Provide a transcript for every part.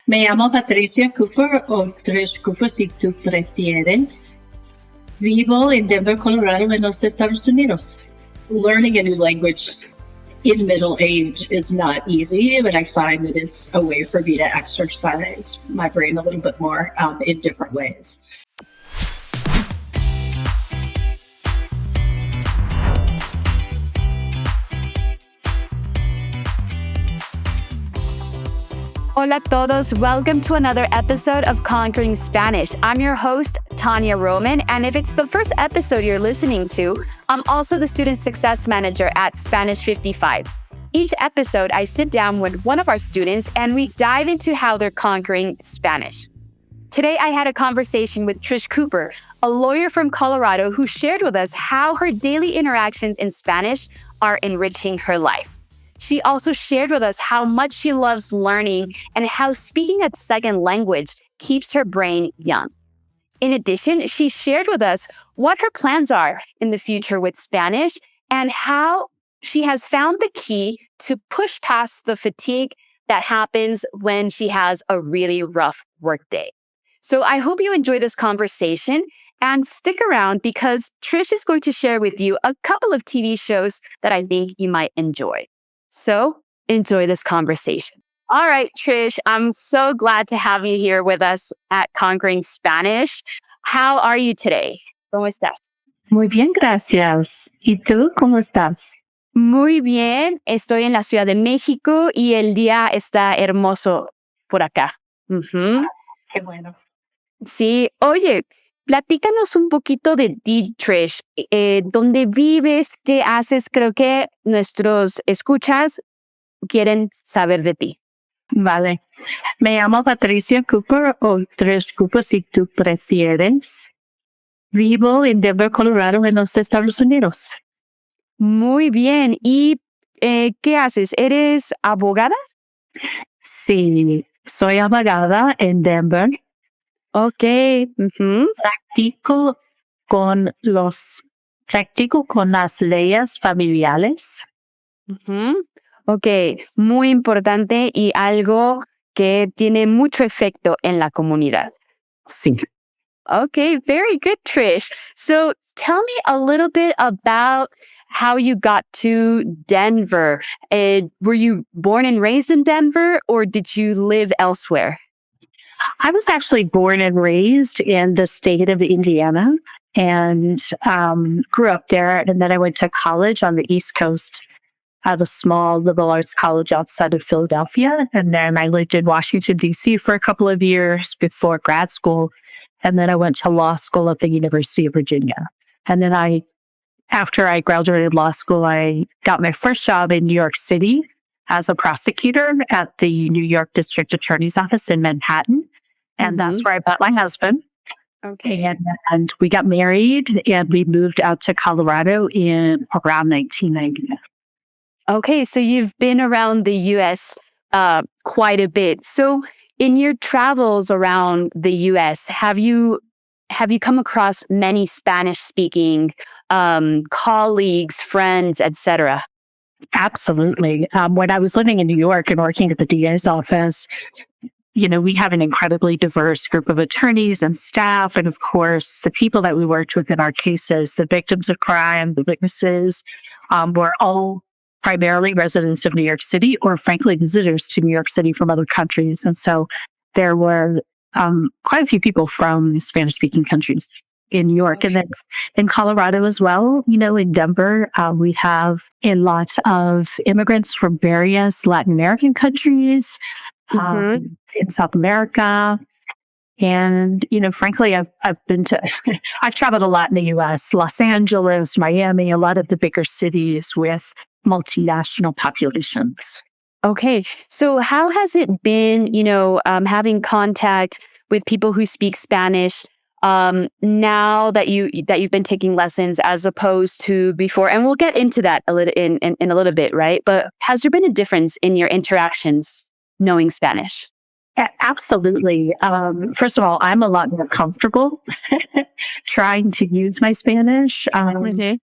Me llamo Patricia Cooper o Trish Cooper si tú prefieres. Vivo en Denver, Colorado, en los Estados Unidos. Learning a new language in middle age is not easy, but I find that it's a way for me to exercise my brain a little bit more in different ways. Hola a todos. Welcome to another episode of Conquering Spanish. I'm your host, Tanya Roman, and if it's the first episode you're listening to, I'm also the Student Success Manager at Spanish 55. Each episode, I sit down with one of our students and we dive into how they're conquering Spanish. Today, I had a conversation with Trish Cooper, a lawyer from Colorado who shared with us how her daily interactions in Spanish are enriching her life. She also shared with us how much she loves learning and how speaking a second language keeps her brain young. In addition, she shared with us what her plans are in the future with Spanish and how she has found the key to push past the fatigue that happens when she has a really rough workday. So I hope you enjoy this conversation and stick around because Trish is going to share with you a couple of TV shows that I think you might enjoy. So enjoy this conversation. All right, Trish, I'm so glad to have you here with us at Conquering Spanish. How are you today? ¿Cómo estás? Muy bien, gracias. ¿Y tú cómo estás? Muy bien. Estoy en la Ciudad de México y el día está hermoso por acá. Uh-huh. Qué bueno. Sí. Oye, platícanos un poquito de ti, Trish. ¿Dónde vives? ¿Qué haces? Creo que nuestros escuchas quieren saber de ti. Vale. Me llamo Patricia Cooper o Trish Cooper si tú prefieres. Vivo en Denver, Colorado, en los Estados Unidos. Muy bien. ¿Y qué haces? ¿Eres abogada? Sí, soy abogada en Denver. Ok. Uh-huh. Practico con las leyes familiares. Uh-huh. Ok, muy importante y algo que tiene mucho efecto en la comunidad. Sí. Okay, very good, Trish. So tell me a little bit about how you got to Denver. Were you born and raised in Denver or did you live elsewhere? I was actually born and raised in the state of Indiana and grew up there. And then I went to college on the East Coast at a small liberal arts college outside of Philadelphia. And then I lived in Washington, D.C. for a couple of years before grad school. And then I went to law school at the University of Virginia. And then after I graduated law school, I got my first job in New York City as a prosecutor at the New York District Attorney's Office in Manhattan. And that's where I met my husband. Okay. And we got married and we moved out to Colorado in around 1990. Okay, so you've been around the U.S. Quite a bit. So in your travels around the U.S., have you come across many Spanish-speaking colleagues, friends, etc.? Absolutely. When I was living in New York and working at the DA's office, we have an incredibly diverse group of attorneys and staff. And of course, the people that we worked with in our cases, the victims of crime, the witnesses, were all primarily residents of New York City or frankly, visitors to New York City from other countries. And so there were quite a few people from Spanish-speaking countries in New York. And then in Colorado as well, in Denver, we have a lot of immigrants from various Latin American countries, in South America. And, frankly, I've traveled a lot in the U.S., Los Angeles, Miami, a lot of the bigger cities with multinational populations. Okay. So how has it been, having contact with people who speak Spanish now that you've been taking lessons as opposed to before? And we'll get into that a little in a little bit, right? But has there been a difference in your interactions knowing Spanish? Absolutely. First of all, I'm a lot more comfortable trying to use my Spanish.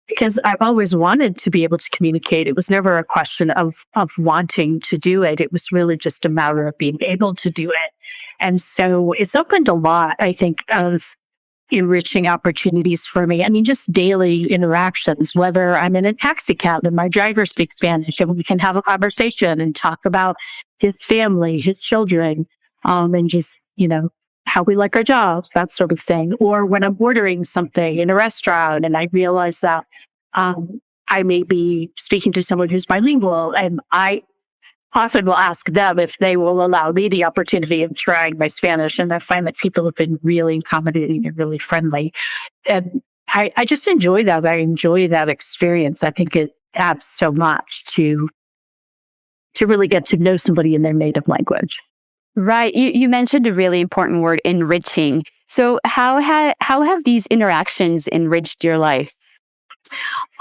because I've always wanted to be able to communicate. It was never a question of wanting to do it. It was really just a matter of being able to do it. And so it's opened a lot, I think, of enriching opportunities for me. I mean, just daily interactions, whether I'm in a taxi cab and my driver speaks Spanish and we can have a conversation and talk about his family, his children, and just, how we like our jobs, that sort of thing. Or when I'm ordering something in a restaurant and I realize that I may be speaking to someone who's bilingual, and I often will ask them if they will allow me the opportunity of trying my Spanish. And I find that people have been really accommodating and really friendly. And I just enjoy that. I enjoy that experience. I think it adds so much to really get to know somebody in their native language. Right. You mentioned a really important word, enriching. So how have these interactions enriched your life?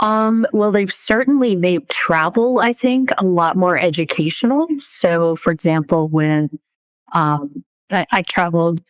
Well, they've certainly made travel, I think, a lot more educational. So, for example, when I traveled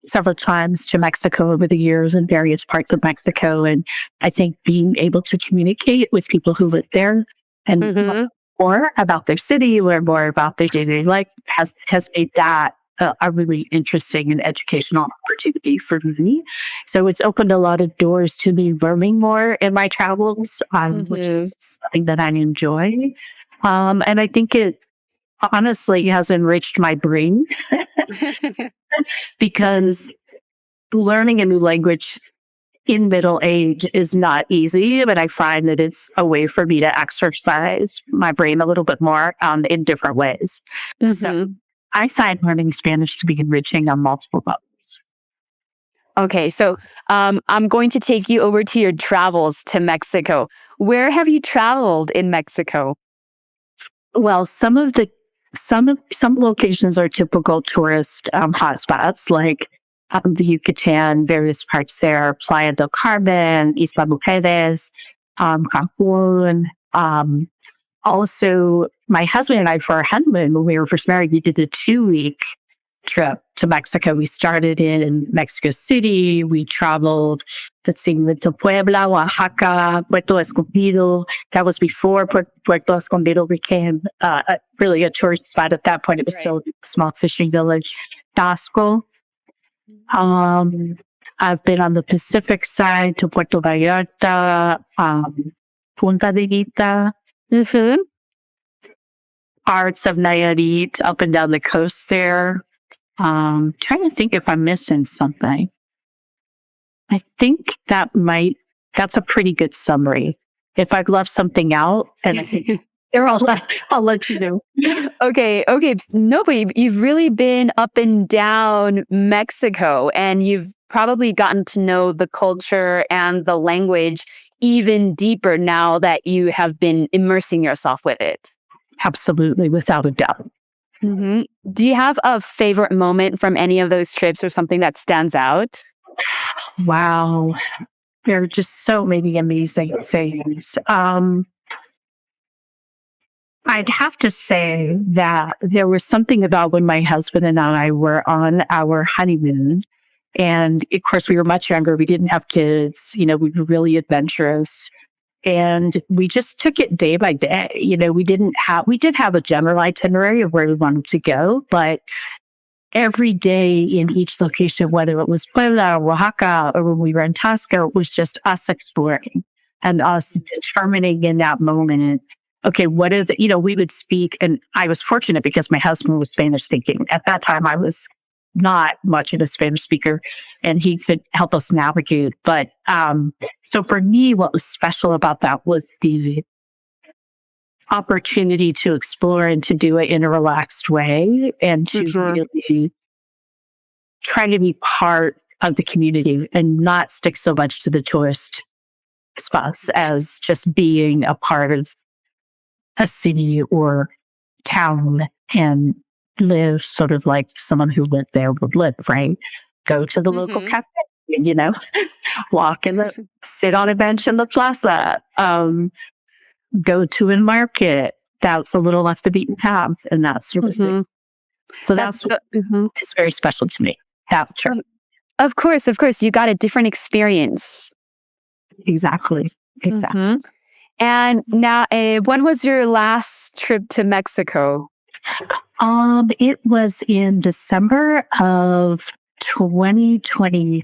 several times to Mexico over the years in various parts of Mexico, and I think being able to communicate with people who live there and learn more about their city, learn more about their day-to-day life has made that a really interesting and educational opportunity for me. So it's opened a lot of doors to me learning more in my travels, which is something that I enjoy. And I think it honestly has enriched my brain because learning a new language in middle age is not easy, but I find that it's a way for me to exercise my brain a little bit more in different ways. So I find learning Spanish to be enriching on multiple levels. Okay, so I'm going to take you over to your travels to Mexico. Where have you traveled in Mexico? Well, some locations are typical tourist hotspots, like the Yucatan, various parts there, Playa del Carmen, Isla Mujeres, Cancun. Also, my husband and I, for our honeymoon, when we were first married, we did a 2-week trip to Mexico. We started in Mexico City. We traveled, went to Puebla, Oaxaca, Puerto Escondido. That was before Puerto Escondido became really a tourist spot. At that point, it was still a small fishing village. Tasco. I've been on the Pacific side to Puerto Vallarta, Punta de Vita. Parts of Nayarit, up and down the coast there. Trying to think if I'm missing something. I think that's a pretty good summary. If I've left something out, and I think I'll let you know. Okay. No, but you've really been up and down Mexico, and you've probably gotten to know the culture and the language even deeper now that you have been immersing yourself with it. Absolutely, without a doubt. Do you have a favorite moment from any of those trips or something that stands out? Wow. There are just so many amazing things. I'd have to say that there was something about when my husband and I were on our honeymoon. And of course, we were much younger. We didn't have kids. We were really adventurous. And we just took it day by day. We did have a general itinerary of where we wanted to go, but every day in each location, whether it was Puebla or Oaxaca or when we were in Tasco, it was just us exploring and us determining in that moment, okay, what is it? We would speak, and I was fortunate because my husband was Spanish speaking. At that time, I was not much of a Spanish speaker, and he could help us navigate. But so for me, what was special about that was the opportunity to explore and to do it in a relaxed way and to really try to be part of the community and not stick so much to the tourist spots as just being a part of a city or town and live sort of like someone who lived there would live, right? Go to the local cafe, sit on a bench in the plaza, go to a market that's a little off the beaten path and that sort of thing. So it's very special to me, that trip. Of course. You got a different experience. Exactly. Exactly. Mhm. And now, when was your last trip to Mexico? It was in December of 2020.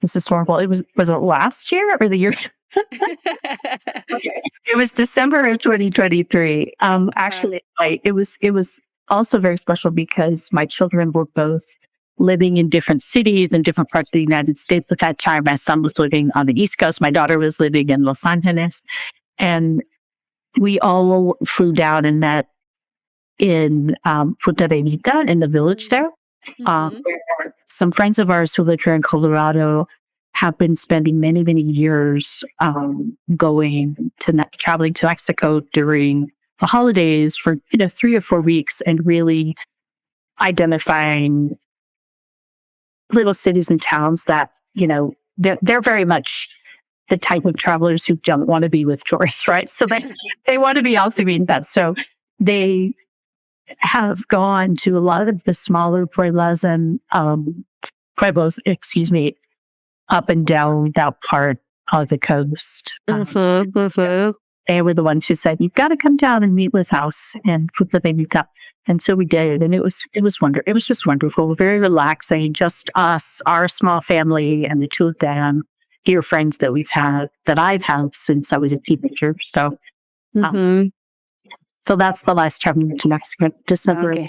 This is horrible. Was it last year or the year? Okay. It was December of 2023. Actually, it was also very special because my children were both living in different cities in different parts of the United States at that time. My son was living on the East Coast. My daughter was living in Los Angeles, and we all flew down and met in Punta de Vita in the village there. Mhm. Where some friends of ours who live here in Colorado have been spending many, many years traveling to Mexico during the holidays for 3 or 4 weeks, and really identifying little cities and towns that they're very much the type of travelers who don't want to be with tourists, right? So they want to be out doing that. So they have gone to a lot of the smaller pueblos, excuse me, up and down that part of the coast. Mhm, mhm. They were the ones who said, "You've got to come down and meet with us and put the baby up." And so we did, and it was just wonderful, very relaxing. Just us, our small family, and the two of them, dear friends that I've had since I was a teenager. So, um, Mhm. so that's the last time we went to Mexico, December. Okay.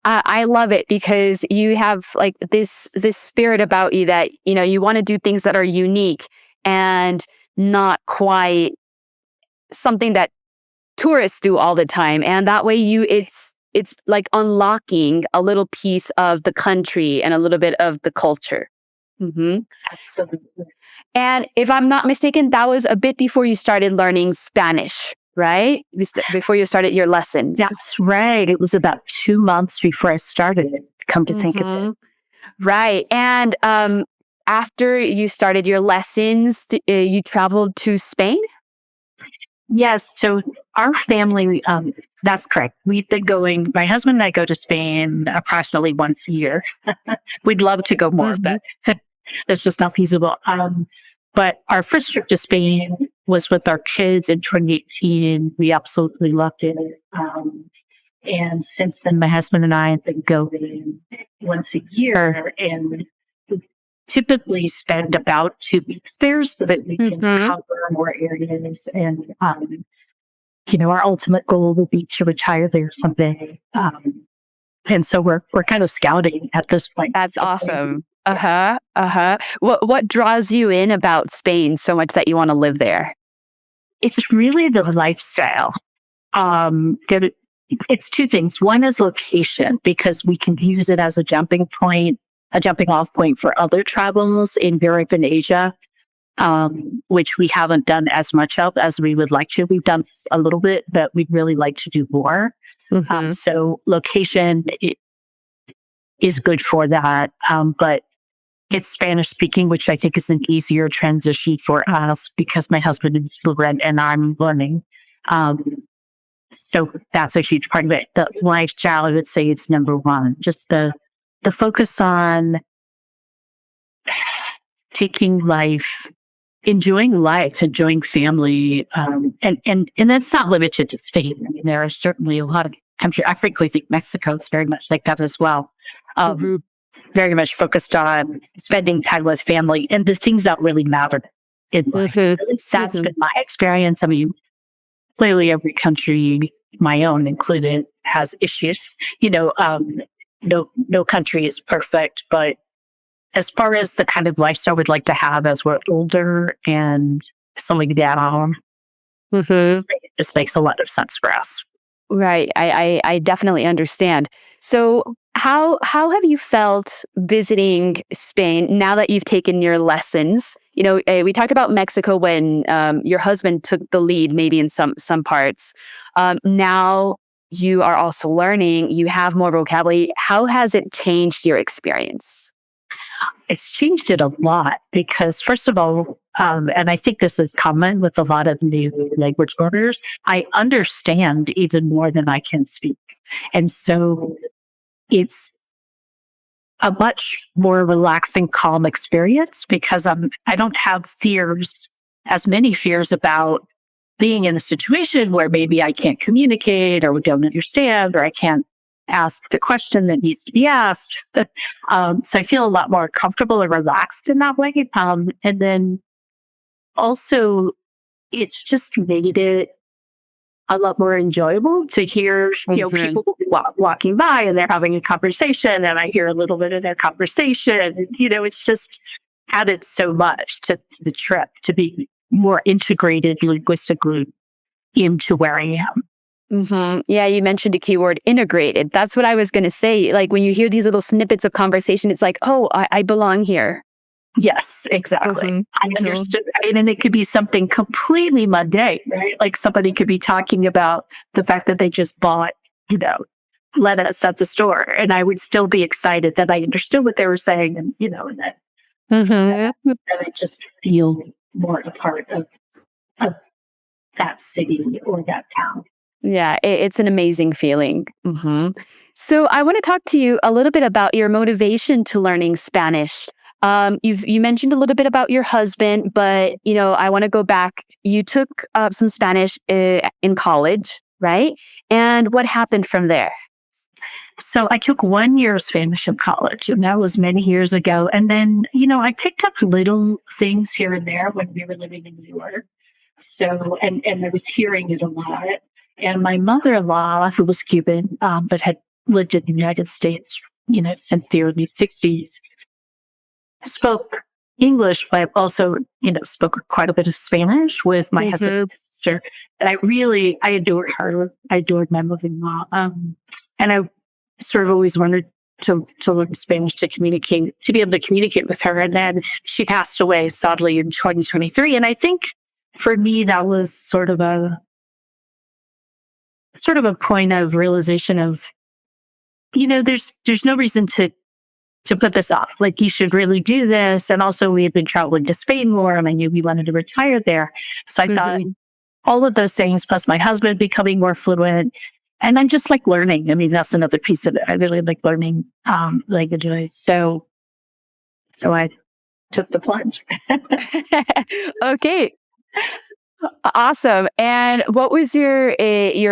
I love it because you have like this spirit about you that you want to do things that are unique and not quite something that tourists do all the time, and that way it's like unlocking a little piece of the country and a little bit of the culture. Hmm. Absolutely. And if I'm not mistaken, that was a bit before you started learning Spanish, right? Before you started your lessons. That's right. It was about 2 months before I started, come to think of it. Mhm. Right. And after you started your lessons, you traveled to Spain? Yes. So our family, that's correct. We've been going, my husband and I go to Spain approximately once a year. We'd love to go more, Mhm. but that's just not feasible. But our first trip to Spain was with our kids in 2018. We absolutely loved it. And since then, my husband and I have been going once a year, and we typically spend about 2 weeks there so that we can Mhm. cover more areas. And, our ultimate goal will be to retire there someday. And so we're kind of scouting at this point. That's So awesome. Uh-huh. Uh-huh. What draws you in about Spain so much that you want to live there? it's really the lifestyle. That it's two things. One is location, because we can use it as a jumping off point for other travels in Europe and Asia, which we haven't done as much of as we would like to. We've done a little bit, but we'd really like to do more. Mhm. So location is good for that. But it's Spanish speaking, which I think is an easier transition for us because my husband is fluent and I'm learning. Um, so that's a huge part of it. The lifestyle, I would say, it's number one. Just the focus on taking life, enjoying family, and that's not limited to Spain. I mean, there are certainly a lot of countries. I frankly think Mexico is very much like that as well. Mhm. Very much focused on spending time with family and the things that really matter in life. Mhm. At least that's Mhm. been my experience. I mean, clearly every country, my own included, has issues. No country is perfect, but as far as the kind of lifestyle we'd like to have as we're older and something like that Mhm. this makes a lot of sense for us. Right. I definitely understand. So how have you felt visiting Spain now that you've taken your lessons? We talked about Mexico when your husband took the lead, maybe in some parts. Now you are also learning. You have more vocabulary. How has it changed your experience? It's changed it a lot because, first of all, and I think this is common with a lot of new language learners, I understand even more than I can speak. And so it's a much more relaxing, calm experience because I don't have as many fears about being in a situation where maybe I can't communicate or don't understand or I can't ask the question that needs to be asked. So I feel a lot more comfortable and relaxed in that way. And then also, it's just made it a lot more enjoyable to hear, people walking by and they're having a conversation and I hear a little bit of their conversation. And, it's just added so much to the trip to be more integrated linguistically into where I am. Mm-hmm. Yeah, you mentioned the keyword integrated. That's what I was going to say. Like when you hear these little snippets of conversation, it's like, oh, I belong here. Yes, exactly. Mm-hmm. I understood. And it could be something completely mundane, right? Like somebody could be talking about the fact that they just bought, lettuce at the store. And I would still be excited that I understood what they were saying and, and that, and I just feel more a part of that city or that town. Yeah, it's an amazing feeling. Mm-hmm. So I want to talk to you a little bit about your motivation to learning Spanish. You mentioned a little bit about your husband, but I want to go back. You took some Spanish in college, right? And what happened from there? So I took 1 year of Spanish in college, and that was many years ago. And then, I picked up little things here and there when we were living in New York. So, and I was hearing it a lot. And my mother-in-law, who was Cuban, but had lived in the United States, since the early 60s, spoke English, but also, spoke quite a bit of Spanish with my husband and sister. And I adored her. I adored my mother-in-law. And I sort of always wanted to learn Spanish to be able to communicate with her. And then she passed away sadly in 2023. And I think for me, that was sort of a point of realization of, there's no reason to put this off. Like you should really do this. And also we had been traveling to Spain more and I knew we wanted to retire there. So I thought all of those things, plus my husband becoming more fluent. And I'm just like learning. I mean, that's another piece of it. I really like learning languages. So I took the plunge. Okay. Awesome. And what was your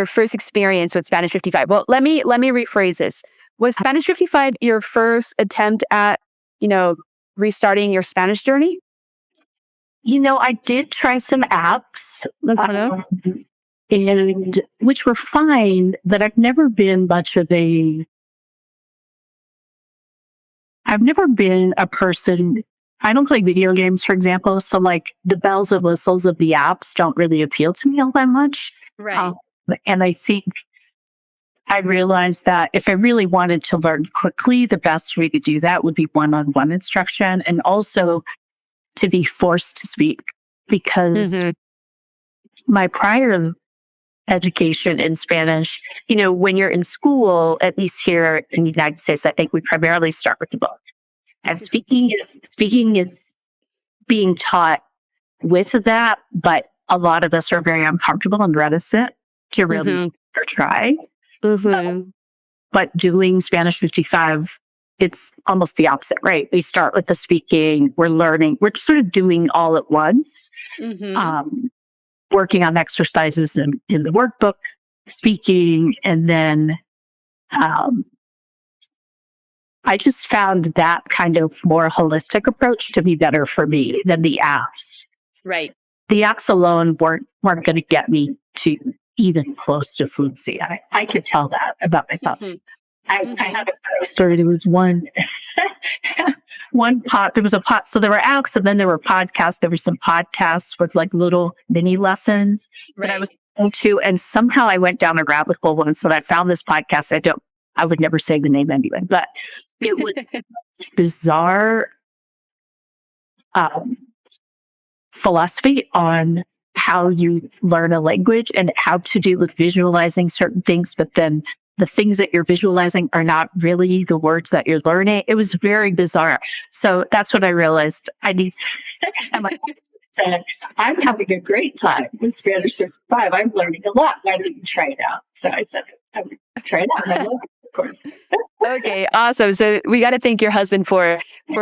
first experience with Spanish 55? Well, let me rephrase this. Was Spanish 55 your first attempt at, restarting your Spanish journey? I did try some apps, and which were fine, but I've never been a person. I don't play video games, for example. So like the bells and whistles of the apps don't really appeal to me all that much. Right. And I think I realized that if I really wanted to learn quickly, the best way to do that would be one-on-one instruction and also to be forced to speak because my prior education in Spanish, when you're in school, at least here in the United States, I think we primarily start with the book. And speaking is being taught with that, but a lot of us are very uncomfortable and reticent to really or try. But doing Spanish 55, it's almost the opposite, right? We start with the speaking, we're learning, we're sort of doing all at once, working on exercises in the workbook, speaking, and then I just found that kind of more holistic approach to be better for me than the apps. Right. The apps alone weren't going to get me to even close to fluency. I could tell that about myself. I had a funny story. There was one there was a pod. So there were apps and then there were podcasts. There were some podcasts with like little mini lessons that I was into. And somehow I went down a rabbit hole once and I found this podcast. I would never say the name anyway, but it was bizarre philosophy on how you learn a language and how to do with visualizing certain things, but then the things that you're visualizing are not really the words that you're learning. It was very bizarre. So that's what I realized. And my said, I'm having a great time with Spanish 55. I'm learning a lot. Why don't you try it out? So I said, I would try it out. And I love it, of course. Okay, awesome. So we got to thank your husband for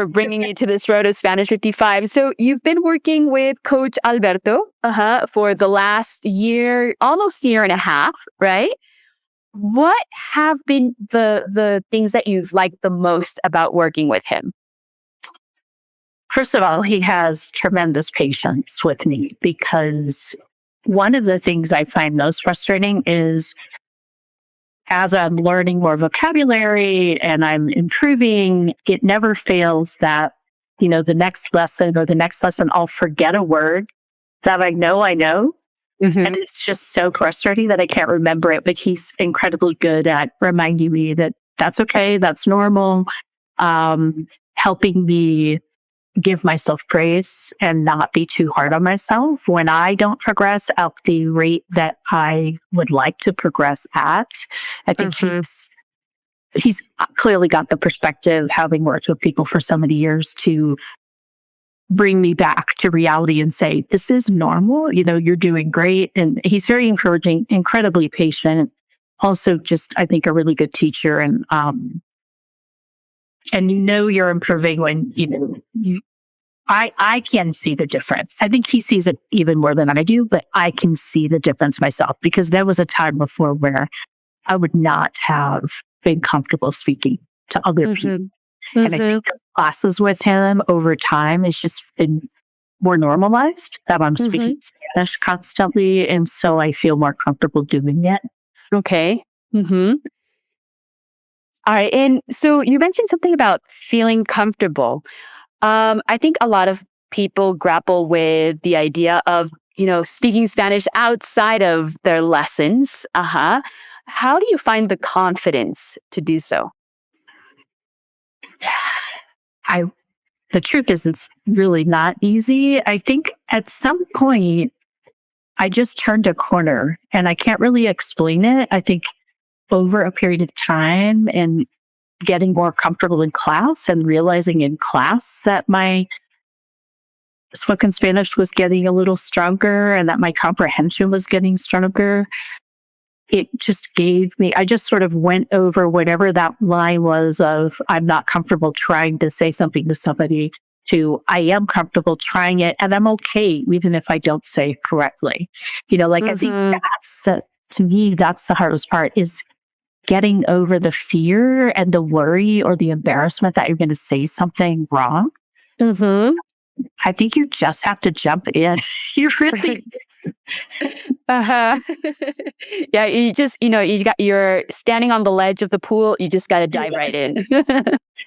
bringing you to this road of Spanish 55. So you've been working with Coach Alberto for the last year, almost year and a half, right? What have been the things that you've liked the most about working with him? First of all, he has tremendous patience with me because one of the things I find most frustrating is as I'm learning more vocabulary and I'm improving, it never fails that, the next lesson or the next lesson, I'll forget a word that I know. And it's just so frustrating that I can't remember it. But he's incredibly good at reminding me that that's okay, that's normal, helping me give myself grace and not be too hard on myself when I don't progress at the rate that I would like to progress at. I think he's clearly got the perspective, having worked with people for so many years, to bring me back to reality and say, this is normal, you're doing great. And he's very encouraging, incredibly patient. Also just, I think, a really good teacher. And you're improving when, I can see the difference. I think he sees it even more than I do, but I can see the difference myself because there was a time before where I would not have been comfortable speaking to other people. And I think the classes with him over time has just been more normalized that I'm speaking Spanish constantly. And so I feel more comfortable doing it. Okay. All right. And so you mentioned something about feeling comfortable. I think a lot of people grapple with the idea of, speaking Spanish outside of their lessons. How do you find the confidence to do so? The truth is, it's really not easy. I think at some point, I just turned a corner and I can't really explain it. I think over a period of time and getting more comfortable in class and realizing in class that my spoken Spanish was getting a little stronger and that my comprehension was getting stronger. It just I just sort of went over whatever that line was of I'm not comfortable trying to say something to somebody to I am comfortable trying it and I'm okay even if I don't say it correctly. I think to me, that's the hardest part is getting over the fear and the worry or the embarrassment that you're going to say something wrong. I think you just have to jump in. You really Yeah, you're standing on the ledge of the pool. You just got to dive right in.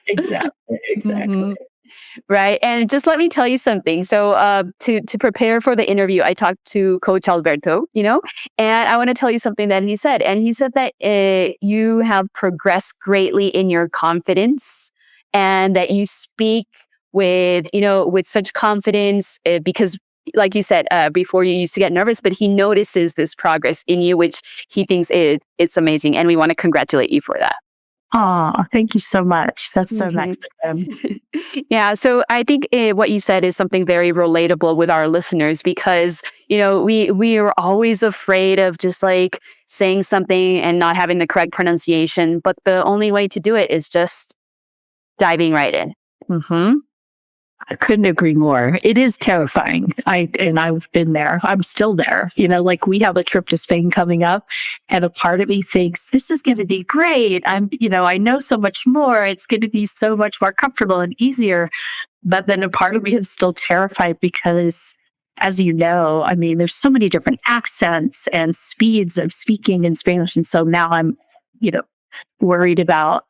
Exactly. Right. And just let me tell you something. So to prepare for the interview, I talked to Coach Alberto, and I want to tell you something that he said. And he said that you have progressed greatly in your confidence and that you speak with such confidence because like you said, before you used to get nervous, but he notices this progress in you, which he thinks it's amazing. And we want to congratulate you for that. Oh, thank you so much. That's so nice of him. Yeah. So I think what you said is something very relatable with our listeners because, we are always afraid of just like saying something and not having the correct pronunciation. But the only way to do it is just diving right in. I couldn't agree more. It is terrifying. I've been there. I'm still there. We have a trip to Spain coming up and a part of me thinks this is going to be great. I know so much more. It's going to be so much more comfortable and easier. But then a part of me is still terrified because as there's so many different accents and speeds of speaking in Spanish. And so now I'm, worried about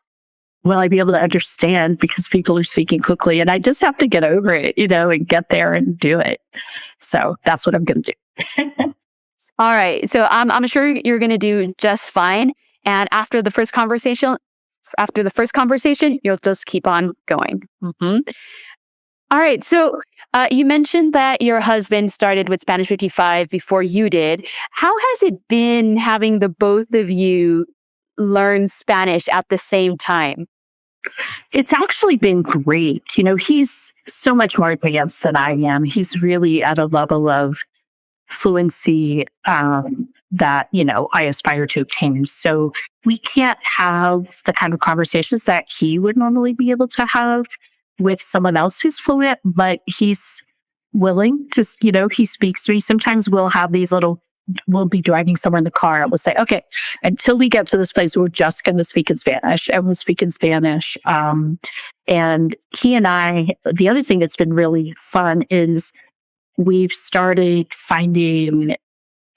will I be able to understand because people are speaking quickly and I just have to get over it, and get there and do it. So that's what I'm going to do. All right. So I'm sure you're going to do just fine. And after the first conversation, you'll just keep on going. All right. So you mentioned that your husband started with Spanish 55 before you did. How has it been having the both of you learn Spanish at the same time? It's actually been great. He's so much more advanced than I am. He's really at a level of fluency that, I aspire to obtain. So we can't have the kind of conversations that he would normally be able to have with someone else who's fluent, but he's willing to, he speaks to me. Sometimes we'll be driving somewhere in the car and we'll say, okay, until we get to this place, we're just going to speak in Spanish, and we'll speak in Spanish. And he and I, the other thing that's been really fun is we've started finding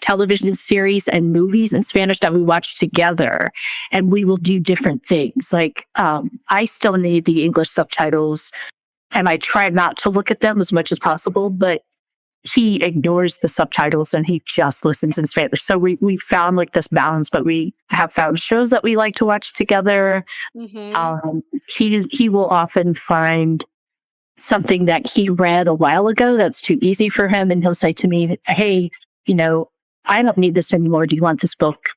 television series and movies in Spanish that we watch together, and we will do different things. Like, I still need the English subtitles, and I try not to look at them as much as possible, but he ignores the subtitles and he just listens in Spanish. So we found like this balance, but we have found shows that we like to watch together. He will often find something that he read a while ago that's too easy for him, and he'll say to me, hey, I don't need this anymore. Do you want this book,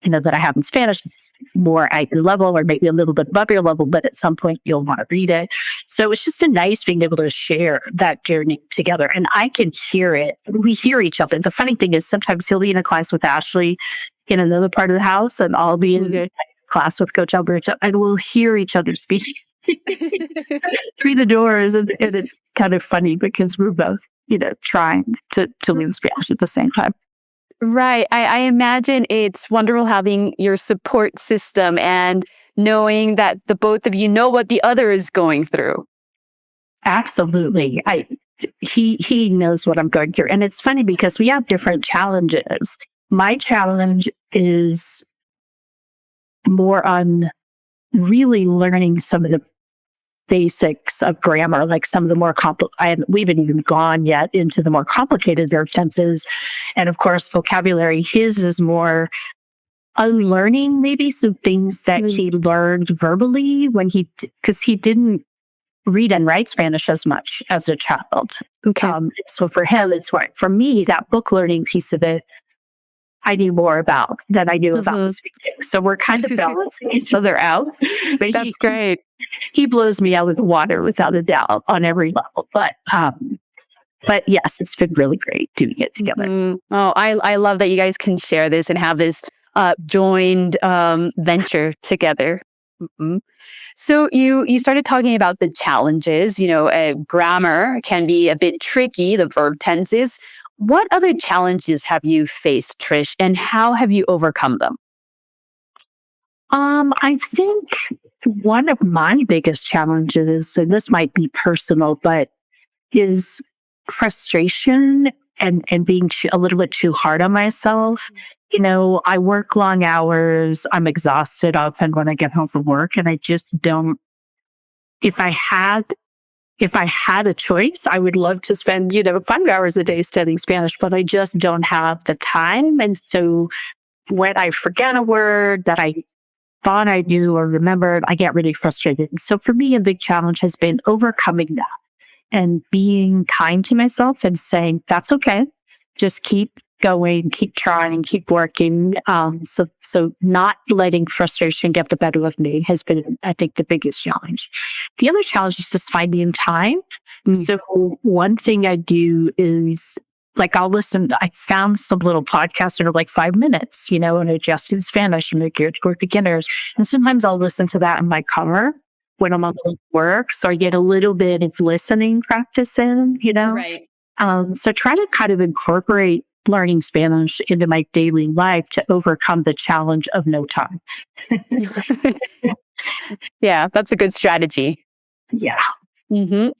that I have in Spanish? It's more at your level, or maybe a little bit above your level, but at some point you'll want to read it. So it's just been nice being able to share that journey together. And I can hear it. We hear each other. The funny thing is sometimes he'll be in a class with Ashley in another part of the house, and I'll be in a class with Coach Alberto, and we'll hear each other speak through the doors. And it's kind of funny because we're both, trying to learn Spanish at the same time. Right. I imagine it's wonderful having your support system and knowing that the both of you know what the other is going through. Absolutely. He knows what I'm going through. And it's funny because we have different challenges. My challenge is more on really learning some of the basics of grammar, like some of the more we haven't even gone yet into the more complicated verb tenses. And of course, vocabulary, his is more unlearning maybe some things that he learned verbally because he didn't read and write Spanish as much as a child. Okay. So for him, it's right. For me, that book learning piece of it, I knew more about than I knew about the speaking. So we're kind of balancing each other out. But That's great. He blows me out with water without a doubt on every level. But yes, it's been really great doing it together. Oh, I love that you guys can share this and have this joined venture together. So you started talking about the challenges. Grammar can be a bit tricky, the verb tenses. What other challenges have you faced, Trish, and how have you overcome them? I think one of my biggest challenges, and this might be personal, but is frustration and being a little bit too hard on myself. I work long hours. I'm exhausted often when I get home from work, and I just don't. If I had a choice, I would love to spend, 5 hours a day studying Spanish, but I just don't have the time. And so when I forget a word that I thought I knew or remembered, I get really frustrated. And so for me, a big challenge has been overcoming that and being kind to myself and saying, that's okay. Just keep going, keep trying, keep working. So not letting frustration get the better of me has been, I think, the biggest challenge. The other challenge is just finding time. So one thing I do is I found some little podcasts that are like 5 minutes, and adjust in Spanish and make it for beginners. And sometimes I'll listen to that in my car when I'm on work. So I get a little bit of listening practice in, Right. So try to kind of incorporate learning Spanish into my daily life to overcome the challenge of no time. Yeah, that's a good strategy. Yeah. And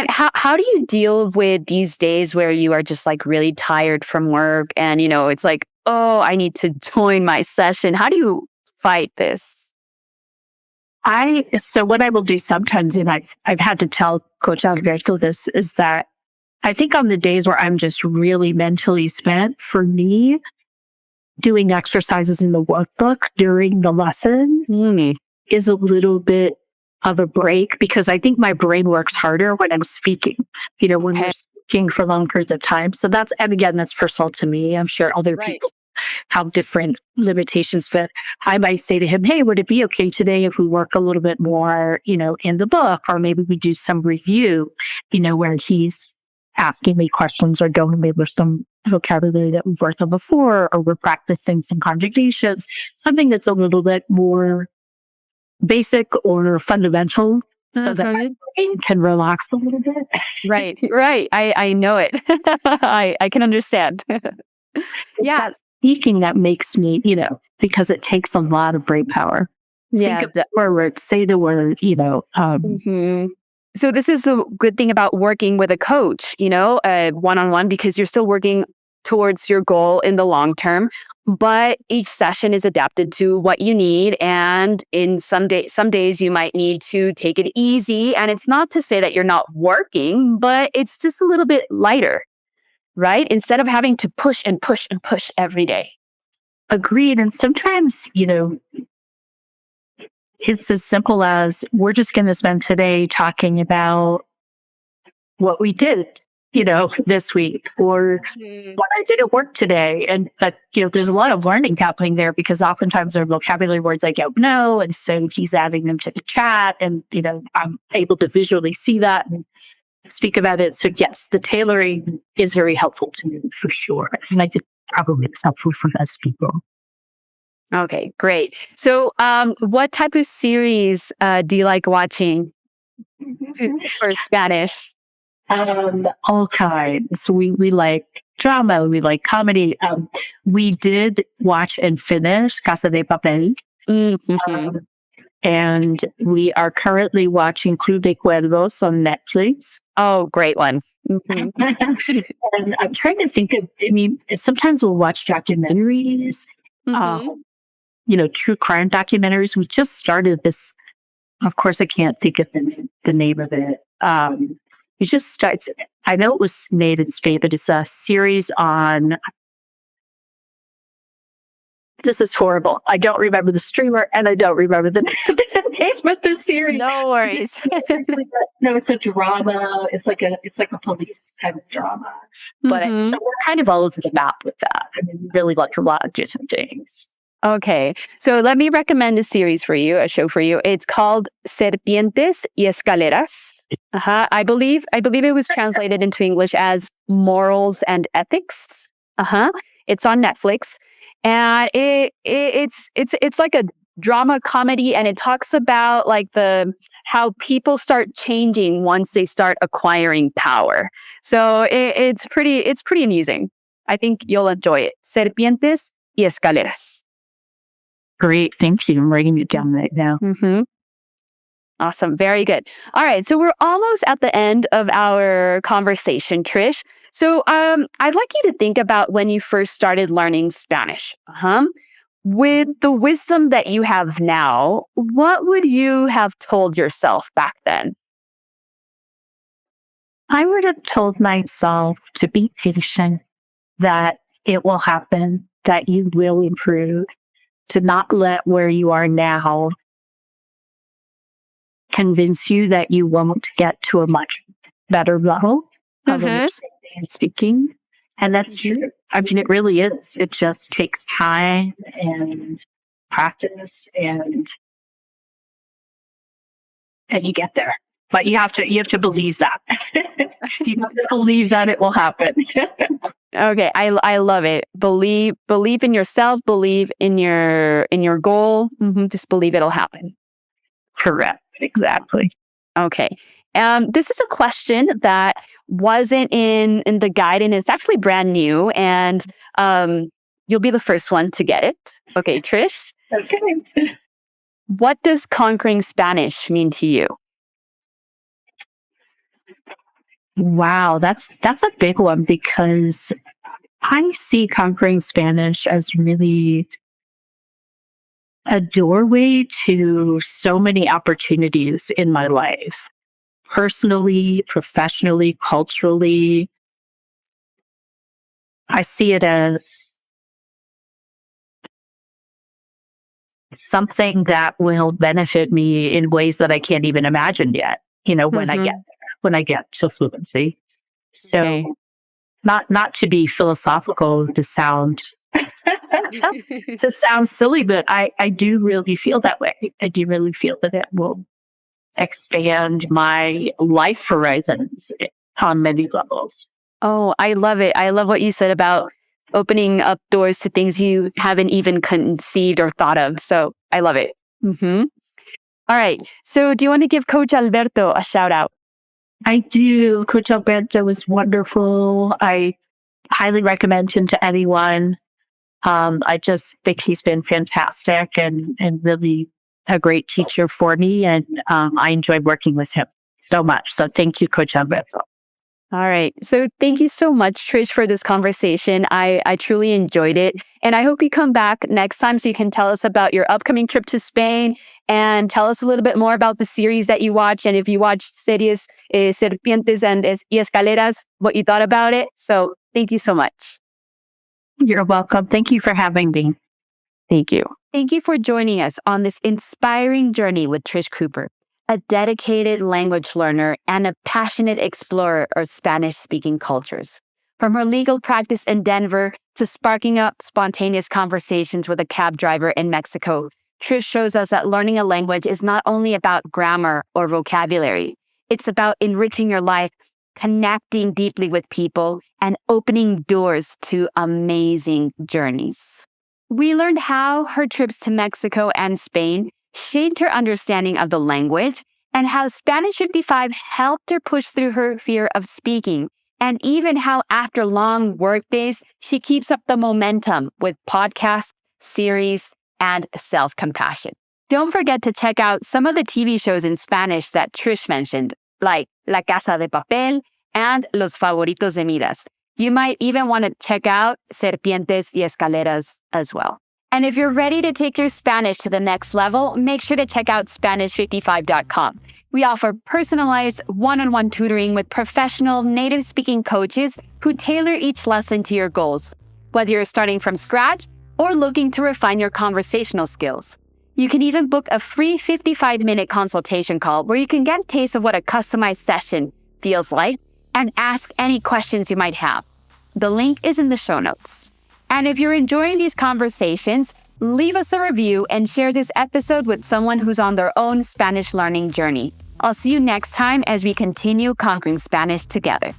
how do you deal with these days where you are just like really tired from work and, it's like, oh, I need to join my session. How do you fight this? So what I will do sometimes, and I've had to tell Coach Alberto this, is that I think on the days where I'm just really mentally spent, for me, doing exercises in the workbook during the lesson is a little bit of a break, because I think my brain works harder when I'm speaking, when we're speaking for long periods of time. So that's personal to me. I'm sure other people have different limitations, but I might say to him, hey, would it be okay today if we work a little bit more, in the book, or maybe we do some review, where he's asking me questions or going over some vocabulary that we've worked on before, or we're practicing some conjugations, something that's a little bit more basic or fundamental so that my brain can relax a little bit. Right. I know it. I can understand. It's that speaking that makes me, because it takes a lot of brain power. Yeah. Think of the word, say the word, So this is the good thing about working with a coach, one-on-one, because you're still working towards your goal in the long term, but each session is adapted to what you need. And in some days you might need to take it easy. And it's not to say that you're not working, but it's just a little bit lighter, right? Instead of having to push and push and push every day. Agreed. And sometimes, it's as simple as we're just going to spend today talking about what we did, this week, or what I did at work today. And that, there's a lot of learning happening there, because oftentimes there are vocabulary words I don't know. And so he's adding them to the chat, and, I'm able to visually see that and speak about it. So yes, the tailoring is very helpful to me for sure. And I think probably it's helpful for most people. Okay, great. So what type of series do you like watching for Spanish? All kinds. We like drama. We like comedy. We did watch and finish Casa de Papel. And we are currently watching Club de Cuervos on Netflix. Oh, great one. And I'm trying to think of, sometimes we'll watch documentaries, true crime documentaries. We just started this. Of course, I can't think of the name of it. It just starts. I know it was made in Spain, but it's a series on. This is horrible. I don't remember the streamer, and I don't remember the name of the series. No worries. No, it's a drama. It's like a police kind of drama. But so we're kind of all over the map with that. We really like a lot of different things. Okay, so let me recommend a series for you, a show for you. It's called Serpientes y Escaleras. I believe it was translated into English as Morals and Ethics. It's on Netflix, and it's like a drama comedy, and it talks about like how people start changing once they start acquiring power. So it's pretty amusing. I think you'll enjoy it. Serpientes y Escaleras. Great. Thank you. I'm writing it down right now. Awesome. Very good. All right. So we're almost at the end of our conversation, Trish. So I'd like you to think about when you first started learning Spanish. With the wisdom that you have now, what would you have told yourself back then? I would have told myself to be patient, that it will happen, that you will improve, to not let where you are now convince you that you won't get to a much better level of understanding and speaking. And that's true. It really is. It just takes time and practice, and you get there. But you have to believe that. You have to believe that it will happen. Okay, I love it. Believe in yourself. Believe in your goal. Just believe it'll happen. Correct. Exactly. Okay. This is a question that wasn't in the guide, and it's actually brand new. And you'll be the first one to get it. Okay, Trish. Okay. What does conquering Spanish mean to you? Wow, that's a big one, because I see conquering Spanish as really a doorway to so many opportunities in my life, personally, professionally, culturally. I see it as something that will benefit me in ways that I can't even imagine yet, when I get there, when I get to fluency. So not to be philosophical, to sound silly, but I do really feel that way. I do really feel that it will expand my life horizons on many levels. Oh, I love it. I love what you said about opening up doors to things you haven't even conceived or thought of. So I love it. All right. So do you want to give Coach Alberto a shout out? I do. Coach Alberto was wonderful. I highly recommend him to anyone. I just think he's been fantastic and really a great teacher for me. And I enjoyed working with him so much. So thank you, Coach Alberto. All right. So thank you so much, Trish, for this conversation. I truly enjoyed it. And I hope you come back next time so you can tell us about your upcoming trip to Spain and tell us a little bit more about the series that you watched. And if you watched series Serpientes y Escaleras, what you thought about it. So thank you so much. You're welcome. Thank you for having me. Thank you. Thank you for joining us on this inspiring journey with Trish Cooper, a dedicated language learner and a passionate explorer of Spanish-speaking cultures. From her legal practice in Denver to sparking up spontaneous conversations with a cab driver in Mexico, Trish shows us that learning a language is not only about grammar or vocabulary. It's about enriching your life, connecting deeply with people, and opening doors to amazing journeys. We learned how her trips to Mexico and Spain shaped her understanding of the language and how Spanish 55 helped her push through her fear of speaking, and even how after long work days, she keeps up the momentum with podcasts, series, and self-compassion. Don't forget to check out some of the TV shows in Spanish that Trish mentioned, like La Casa de Papel and Los Favoritos de Midas. You might even want to check out Serpientes y Escaleras as well. And if you're ready to take your Spanish to the next level, make sure to check out Spanish55.com. We offer personalized one-on-one tutoring with professional native-speaking coaches who tailor each lesson to your goals, whether you're starting from scratch or looking to refine your conversational skills. You can even book a free 55-minute consultation call where you can get a taste of what a customized session feels like and ask any questions you might have. The link is in the show notes. And if you're enjoying these conversations, leave us a review and share this episode with someone who's on their own Spanish learning journey. I'll see you next time as we continue conquering Spanish together.